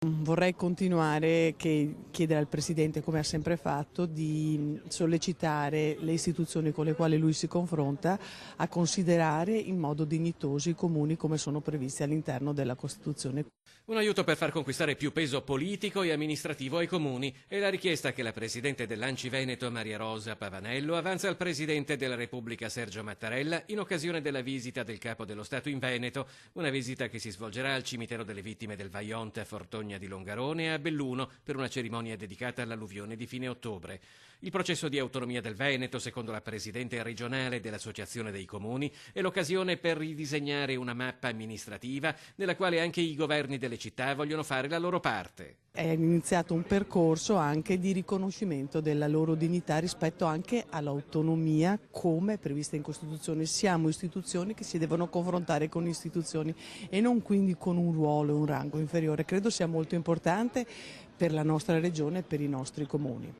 Vorrei continuare chiedere al Presidente, come ha sempre fatto, di sollecitare le istituzioni con le quali lui si confronta a considerare in modo dignitoso i comuni come sono previsti all'interno della Costituzione. Un aiuto per far conquistare più peso politico e amministrativo ai comuni è la richiesta che la Presidente dell'Anci Veneto Maria Rosa Pavanello avanza al Presidente della Repubblica Sergio Mattarella in occasione della visita del Capo dello Stato in Veneto, una visita che si svolgerà al cimitero delle vittime del Vajont a Fortogna di Longarone e a Belluno per una cerimonia dedicata all'alluvione di fine ottobre. Il processo di autonomia del Veneto, secondo la Presidente regionale dell'Associazione dei Comuni, è l'occasione per ridisegnare una mappa amministrativa nella quale anche i governi delle città vogliono fare la loro parte. È iniziato un percorso anche di riconoscimento della loro dignità rispetto anche all'autonomia come prevista in Costituzione. Siamo istituzioni che si devono confrontare con istituzioni e non quindi con un ruolo e un rango inferiore. Credo sia molto importante per la nostra regione e per i nostri comuni.